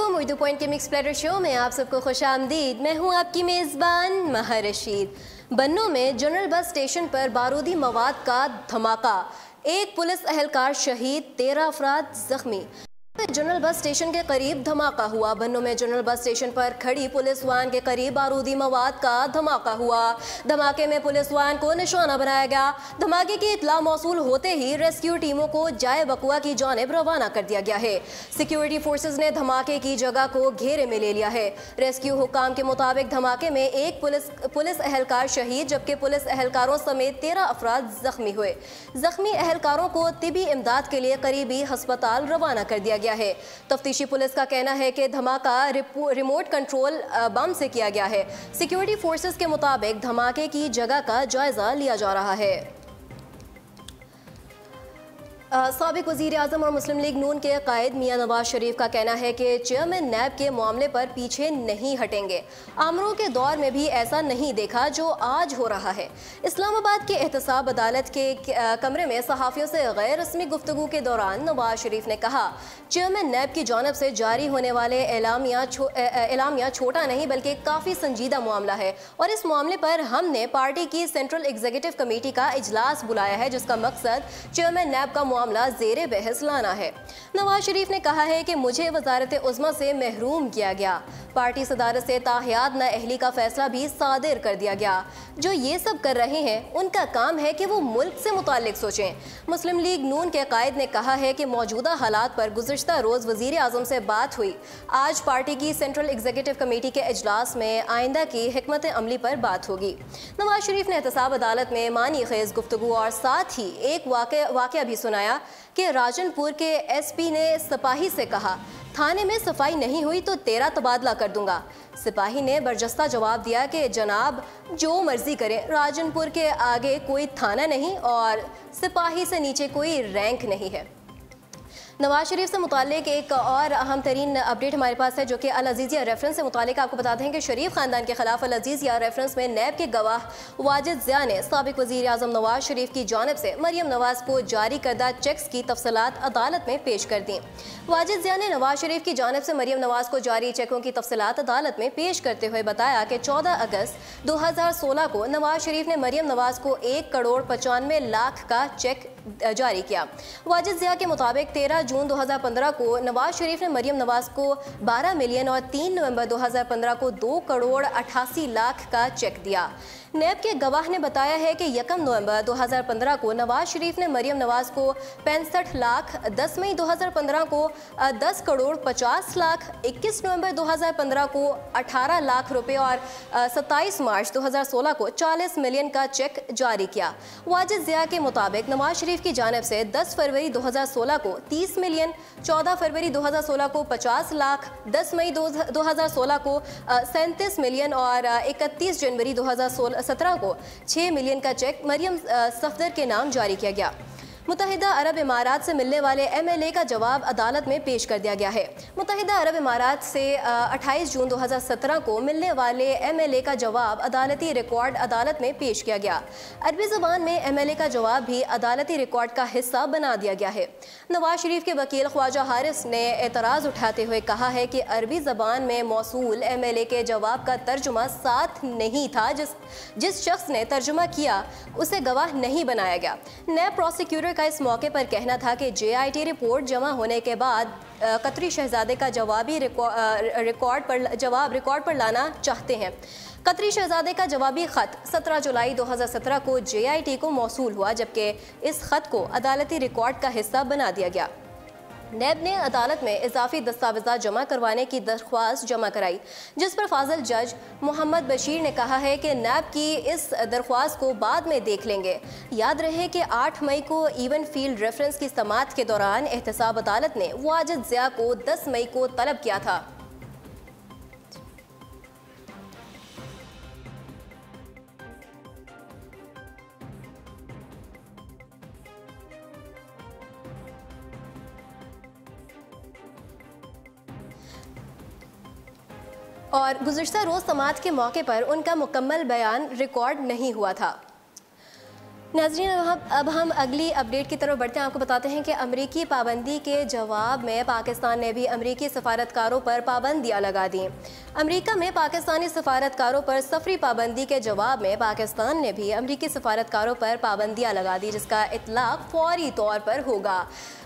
वालेकुम। उर्दू पॉइंट के mix platter show में आप सबको खुशामदीद। मैं हूं आपकी मेज़बान महा रशीद। बन्नों में जनरल बस स्टेशन पर बारूदी मवाद का धमाका, एक पुलिस एहलकार शहीद, 13 अफराद जख्मी। जनरल बस स्टेशन के करीब धमाका हुआ। बन्नों में जनरल बस स्टेशन पर खड़ी पुलिस वाहन के करीब बारूदी मवाद का धमाका हुआ। धमाके में पुलिस वाहन को निशाना बनाया गया। धमाके की इत्तला मौसूल होते ही रेस्क्यू टीमों को जाए बकुआ की जानिब रवाना कर दिया गया है। सिक्योरिटी फोर्सेज ने धमाके की जगह को घेरे में ले लिया है। रेस्क्यू हुकाम के मुताबिक धमाके में एक पुलिस एहलकार शहीद जबकि पुलिस एहलकारों समेत 13 अफराद जख्मी हुए। जख्मी एहलकारों को तिबी इमदाद के लिए करीबी अस्पताल रवाना कर दिया गया है। तफ्तीशी पुलिस का कहना है कि धमाका रिमोट कंट्रोल बम से किया गया है। सिक्योरिटी फोर्सेस के मुताबिक धमाके की जगह का जायजा लिया जा रहा है। साबिक वज़ीर आज़म और मुस्लिम लीग नून के कायद मियां नवाज शरीफ का कहना है कि चेयरमैन नैब के मामले पर पीछे नहीं हटेंगे। आमरों के दौर में भी ऐसा नहीं देखा जो आज हो रहा है। इस्लामाबाद के एहतसाब अदालत के कमरे में सहाफ़ियों से गैर रस्मी गुफ्तगू के दौरान नवाज शरीफ ने कहा, चेयरमैन नैब की जानिब से जारी होने वाले एलामिया छोटा नहीं बल्कि काफ़ी संजीदा मामला है और इस मामले पर हमने पार्टी की सेंट्रल एग्जीक्यूटिव कमेटी का इजलास बुलाया है जिसका मकसद चेयरमैन नैब का मामला ज़ेरे बहस लाना है। नवाज शरीफ ने कहा है कि मुझे वजारत उज़्मा से महरूम किया गया। पार्टी सदारत से ताहियात नाअहली का फैसला भी सादिर कर दिया गया। जो ये सब कर रहे हैं उनका काम है कि वो मुल्क से मुताल्लिक सोचें। मुस्लिम लीग नून के कायद ने कहा है कि मौजूदा हालात पर गुज़िश्ता रोज़ वज़ीर आज़म से बात हुई। आज पार्टी की सेंट्रल एग्जीक्यूटिव कमेटी के इजलास में आइंदा की हिकमत अमली पर बात होगी। नवाज शरीफ ने एहतसाब अदालत में मानी खेज गुफ्तगू और साथ ही एक वाक़या भी सुनाया कि राजनपुर के एसपी ने सिपाही से कहा, थाने में सफाई नहीं हुई तो तेरा तबादला कर दूंगा। सिपाही ने बरजस्ता जवाब दिया कि जनाब जो मर्जी करें, राजनपुर के आगे कोई थाना नहीं और सिपाही से नीचे कोई रैंक नहीं है। नवाज शरीफ से मुतालिक एक और अहम तरीन अपडेट हमारे पास है जो कि अल अज़ीज़िया रेफरेंस से मुतालिक। आपको बताते हैं कि शरीफ ख़ानदान के खिलाफ अल अज़ीज़िया रेफरेंस में नैब के गवाह वाजिद ज़िया ने साबिक वज़ीर आज़म नवाज शरीफ की जानिब से मरियम नवाज को जारी करदा चेक्स की तफसीलात अदालत में पेश कर दी। वाजिद ज़िया ने नवाज शरीफ की जानिब से मरियम नवाज को जारी चेकों की तफसीलात अदालत में पेश करते हुए बताया कि 14 अगस्त 2016 को नवाज शरीफ ने मरियम नवाज को 1,95,00,000 का चेक जारी किया। वाजिद ज़िया के मुताबिक 13 जून 2015 को नवाज शरीफ ने मरियम नवाज को 12 मिलियन और 3 नवंबर 2015 को 2,88,00,000 का चेक दिया। नैब के गवाह ने बताया है कि 1 नवंबर 2015 को नवाज शरीफ ने मरियम नवाज को 65 लाख, 10 मई 2015 को 10,50,00,000, 21 नवंबर 2015 को 18 लाख रुपए और 27 मार्च 2016 को 40 मिलियन का चेक जारी किया। वाजिद ज़िया के मुताबिक नवाज शरीफ की जानिब से 10 फरवरी 2016 को 30 मिलियन, 14 फरवरी 2016 को 50 लाख, 10 मई 2016 को 37 मिलियन और 31 जनवरी 2017 को 6 मिलियन का चेक मरियम सफदर के नाम जारी किया गया। मुत्तहिदा अरब इमारात से मिलने वाले एमएलए का जवाब अदालत में पेश कर दिया गया है। मुत्तहिदा अरब इमारात से 28 जून 2017 को मिलने वाले एमएलए का जवाब अदालती रिकॉर्ड अदालत में पेश किया गया। अरबी ज़बान में एमएलए का जवाब भी अदालती रिकॉर्ड का हिस्सा बना दिया गया है। नवाज शरीफ के वकील ख्वाजा हारिस ने एतराज़ उठाते हुए कहा है कि अरबी ज़बान में मौसूल एमएलए के जवाब का तर्जुमा साथ नहीं था। जिस शख्स ने तर्जुमा किया उसे गवाह नहीं बनाया गया। नैब प्रोसिक्यूटर का इस मौके पर कहना था कि जेआईटी रिपोर्ट जमा होने के बाद कतरी शहजादे का जवाबी रिकॉर्ड पर लाना चाहते हैं। कतरी शहजादे का जवाबी ख़त 17 जुलाई 2017 को जेआईटी को मौसूल हुआ जबकि इस ख़त को अदालती रिकॉर्ड का हिस्सा बना दिया गया। नैब ने अदालत में इजाफी दस्तावेज़ात जमा करवाने की दरख्वास्त जमा कराई जिस पर फाजिल जज मोहम्मद बशीर ने कहा है कि नैब की इस दरख्वास्त को बाद में देख लेंगे। याद रहे कि 8 मई को इवन फील्ड रेफरेंस की समाअत के दौरान एहतसाब अदालत ने वाजिद ज़िया को 10 मई को तलब किया था। और गुज़िश्ता रोज़ समाअत के मौके पर उनका मुकम्मल बयान रिकॉर्ड नहीं हुआ था। नाज़रीन, अब हम अगली अपडेट की तरफ बढ़ते हैं। आपको बताते हैं कि अमरीकी पाबंदी के जवाब में पाकिस्तान ने भी अमरीकी सफारतकारों पर पाबंदियां लगा दी। अमरीका में पाकिस्तानी सफारतकारों पर सफरी पाबंदी के जवाब में पाकिस्तान ने भी अमरीकी सफारतकारों पर पाबंदियां लगा दी, जिसका इतलाक फौरी तौर पर होगा।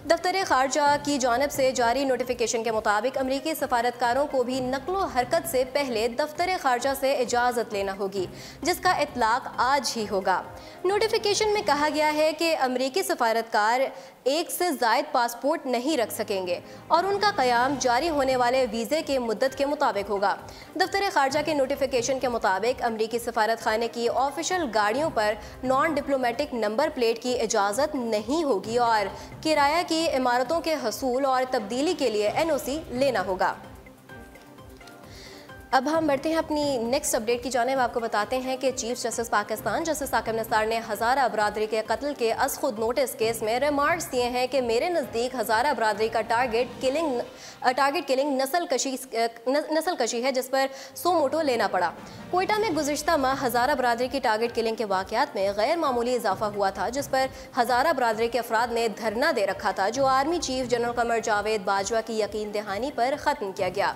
दफ्तर खारजा की जानिब से जारी नोटिफिकेशन के मुताबिक अमरीकी सफारतकारों को भी नकलो हरकत से पहले दफ्तर खारजा से इजाज़त लेना होगी, जिसका इतलाक आज ही होगा। नोटिफिकेशन में कहा गया है कि अमरीकी सफारतकार एक से ज़ायद पासपोर्ट नहीं रख सकेंगे और उनका क़याम जारी होने वाले वीज़े के मुद्दत के मुताबिक होगा। दफ्तर खारजा के नोटिफिकेशन के मुताबिक अमरीकी सफारत खाने की ऑफिशियल गाड़ियों पर नॉन डिप्लोमेटिक नंबर प्लेट की इजाज़त नहीं होगी और किराया की इमारतों के हसूल और तब्दीली के लिए NOC लेना होगा। अब हम बढ़ते हैं अपनी नेक्स्ट अपडेट की जानिब। आपको बताते हैं कि chief justice Pakistan justice Saqib Nisar ने हज़ारा बरादरी के कत्ल के अज़ खुद नोटिस केस में रिमार्क्स दिए हैं कि मेरे नज़दीक हज़ारा बरादरी का टारगेट किलिंग नस्ल कशी है, जिस पर सो मोटो लेना पड़ा। कोयटा में गुज़िश्ता माह हज़ारा बरादरी की टारगेट किलिंग के वाक़यात में गैर मामूली इजाफा हुआ था, जिस पर हज़ारा बरादरी के अफराद ने धरना दे रखा था, जो army chief general Qamar Javed Bajwa की यकीन दहानी पर ख़त्म किया गया।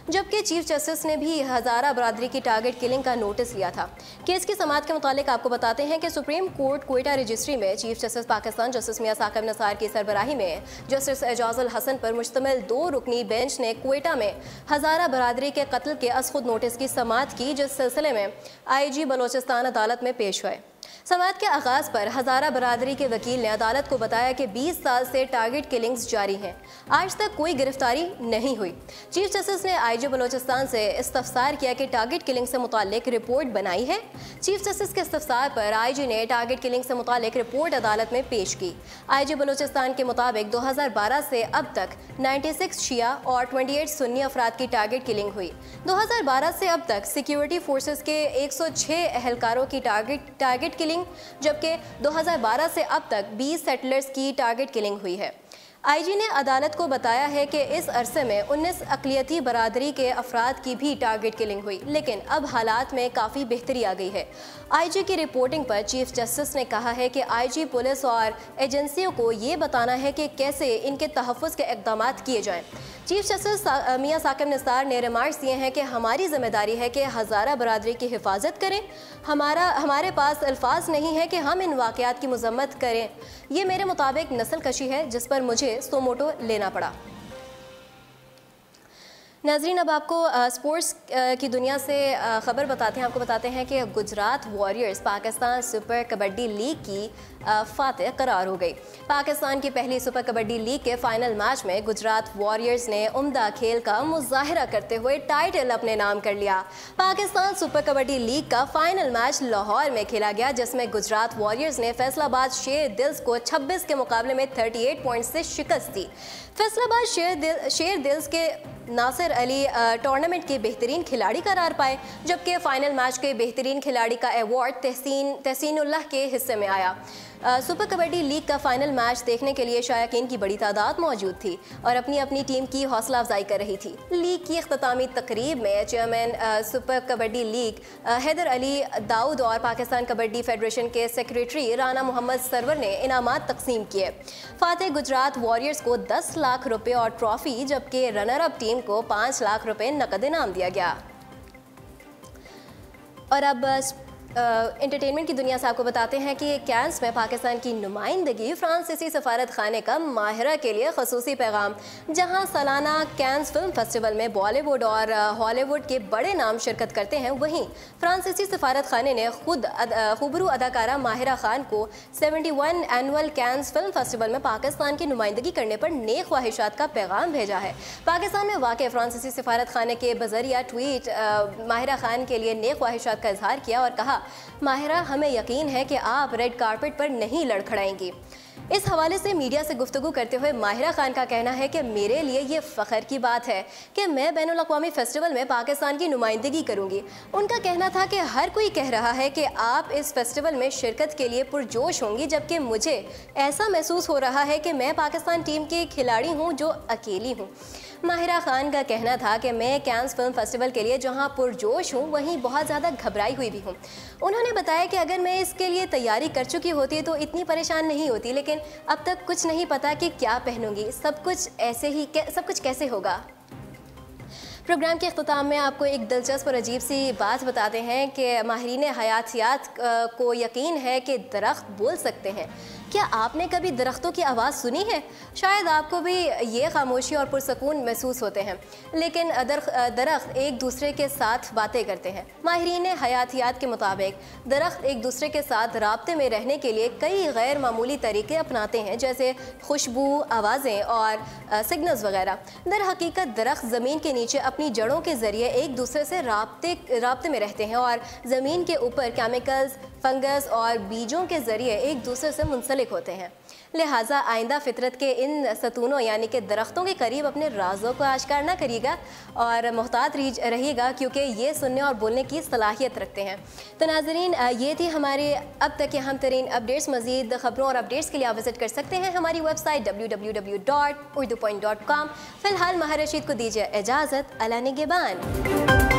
जबकि चीफ जस्टिस ने भी हज़ारा बरादरी की टारगेट किलिंग का नोटिस लिया था। केस की समाअत के मुतालिक आपको बताते हैं कि सुप्रीम कोर्ट कोयटा रजिस्ट्री में चीफ जस्टिस पाकिस्तान जस्टिस मियां साकिब निसार की सरबराही में जस्टिस एजाजुल हसन पर मुश्तमिल 2 रुकनी बेंच ने कोयटा में हज़ारा बरादरी के कत्ल के अज़ खुद नोटिस की समाअत की, जिस सिलसिले में IG बलोचिस्तान अदालत में पेश हुए। समाअत के आगाज़ पर हज़ारा बरादरी के वकील ने अदालत को बताया कि 20 साल से टारगेट किलिंग्स जारी हैं, आज तक कोई गिरफ्तारी नहीं हुई। चीफ जस्टिस ने IG बलोचिस्तान से इस्तफसार किया कि टारगेट किलिंग से मुतालिक रिपोर्ट बनाई है। चीफ जस्टिस के इस्तफसार पर IG ने टारगेट किलिंग से मुतालिक रिपोर्ट अदालत में पेश की। IG बलोचिस्तान के मुताबिक 2012 से अब तक 96 शिया और 28 सुन्नी अफराद की टारगेट किलिंग हुई। 2012 से अब तक सिक्योरिटी फोर्सेस के 106 अहलकारों की टारगेट किलिंग, जबकि 2012 से अब तक 20 सेटलर्स की टारगेट किलिंग हुई है। IG ने अदालत को बताया है कि इस अरसे में 19 अक़लियती बरादरी के अफराद की भी टारगेट किलिंग हुई, लेकिन अब हालात में काफ़ी बेहतरी आ गई है। IG की रिपोर्टिंग पर चीफ जस्टिस ने कहा है कि IG पुलिस और एजेंसियों को ये बताना है कि कैसे इनके तहफ़्फ़ुज़ के इक़दाम किए जाएँ। चीफ जस्टिस मियां साकिब निसार ने रिमार्क्स दिए हैं कि हमारी जिम्मेदारी है कि हज़ारा बरादरी की हिफाजत करें। हमारे पास अल्फाज नहीं है कि हम इन वाक़यात की मज़म्मत करें। ये मेरे मुताबिक नस्ल कशी है, जिस पर मुझे सो मोटो लेना पड़ा। नाज़रीन, अब आपको स्पोर्ट्स की दुनिया से ख़बर बताते हैं। आपको बताते हैं कि Gujarat warriors Pakistan super Kabaddi league की फातिह करार हो गई। पाकिस्तान की पहली सुपर कबड्डी लीग के फाइनल मैच में गुजरात वॉरियर्स ने उम्दा खेल का मुजाहिरा करते हुए टाइटल अपने नाम कर लिया। पाकिस्तान सुपर कबड्डी लीग का फाइनल मैच लाहौर में खेला गया, जिसमें गुजरात वॉरियर्स ने फैसलाबाद शेर दिल्स को 26 के मुकाबले में 38 पॉइंट से शिकस्त दी। फैसलाबाद शेर दिल्स के नासिर अली टूर्नामेंट के बेहतरीन खिलाड़ी करार पाए, जबकि फाइनल मैच के बेहतरीन खिलाड़ी का अवार्ड तहसीनुल्लाह के हिस्से में आया। सुपर कबड्डी लीग का फाइनल मैच देखने के लिए शायकीन की बड़ी तादाद मौजूद थी और अपनी अपनी टीम की हौसला अफजाई कर रही थी। लीग की इख्तितामी तकरीब में chairman Super Kabaddi League Haider Ali Daud और पाकिस्तान कबड्डी फेडरेशन के सेक्रेटरी राना मोहम्मद सरवर ने इनामात तकसीम किए। फातिह गुजरात वॉरियर्स को 10 लाख रुपए और ट्रॉफी, जबकि रनर अप टीम को 5 लाख रुपए नकद इनाम दिया गया। और अब एंटरटेनमेंट की दुनिया से आपको बताते हैं कि कैंस में पाकिस्तान की नुमाइंदगी फ्रांसीसी सफारत खाने का माहिरा के लिए खसूसी पैगाम। जहां सालाना कैंस फिल्म फेस्टिवल में बॉलीवुड और हॉलीवुड के बड़े नाम शिरकत करते हैं, वहीं फ्रांसीसी सफारत खाने ने खुद खुबरू अदाकारा माहिरा खान को 71 एनुअल कैंस फिल्म फेस्टिवल में पाकिस्तान की नुमाइंदगी करने पर नेक ख्वाहिशात का पैगाम भेजा है। पाकिस्तान में वाक़ फ्रांसीसी सफारत खाने के बजरिया ट्वीट माहिरा खान के लिए नेक ख्वाहिशात का इजहार किया और कहा, माहिरा, हमें यकीन है कि आप रेड कारपेट पर नहीं लड़खड़ाएंगी। इस हवाले से मीडिया से गुफ्तगू करते हुए माहिरा खान का कहना है कि मेरे लिए ये फ़ख्र की बात है कि मैं बैनुल अक़वामी फेस्टिवल में पाकिस्तान की नुमाइंदगी करूंगी। उनका कहना था कि हर कोई कह रहा है कि आप इस फेस्टिवल में शिरकत के लिए पुरजोश होंगी, जबकि मुझे ऐसा महसूस हो रहा है कि मैं पाकिस्तान टीम की खिलाड़ी हूँ जो अकेली हूँ। माहिरा खान का कहना था कि मैं कैंस फिल्म फेस्टिवल के लिए जहां पुरजोश हूं, वहीं बहुत ज़्यादा घबराई हुई भी हूं। उन्होंने बताया कि अगर मैं इसके लिए तैयारी कर चुकी होती तो इतनी परेशान नहीं होती, लेकिन अब तक कुछ नहीं पता कि क्या पहनूंगी। सब कुछ कैसे होगा। प्रोग्राम के अख्ताम में आपको एक दिलचस्प और अजीब सी बात बताते हैं कि माहिरीन हयातियात को यकीन है कि दरख्त बोल सकते हैं। क्या आपने कभी दरख्तों की आवाज़ सुनी है? शायद आपको भी ये खामोशी और पुरसकून महसूस होते हैं, लेकिन दरख्त एक दूसरे के साथ बातें करते हैं। माहिरीन हयातियात के मुताबिक दरख्त एक दूसरे के साथ राब्ते में रहने के लिए कई गैर मामूली तरीके अपनाते हैं, जैसे खुशबू, आवाज़ें और सिग्नल्स वगैरह। दर हकीकत दरख्त ज़मीन के नीचे अपनी जड़ों के ज़रिए एक दूसरे से राब्ते में रहते हैं और ज़मीन के ऊपर केमिकल्स, फंगस और बीजों के ज़रिए एक दूसरे से मुंसलिक होते हैं। लिहाजा आइंदा फितरत के इन सतूनों यानी कि दरख्तों के करीब अपने राज़ों को आश्कार ना करिएगा और मोहतात रहिएगा, क्योंकि ये सुनने और बोलने की सलाहियत रखते हैं। तो नाज़रीन, ये थी हमारे अब तक के अहम तरीन अपडेट्स। मज़ीद ख़बरों और अपडेट्स के लिए आप विज़िट कर सकते हैं हमारी वेबसाइट www.urdupoint.com। फ़िलहाल महर रशीद को दीजिए इजाज़त। अला निगहबान।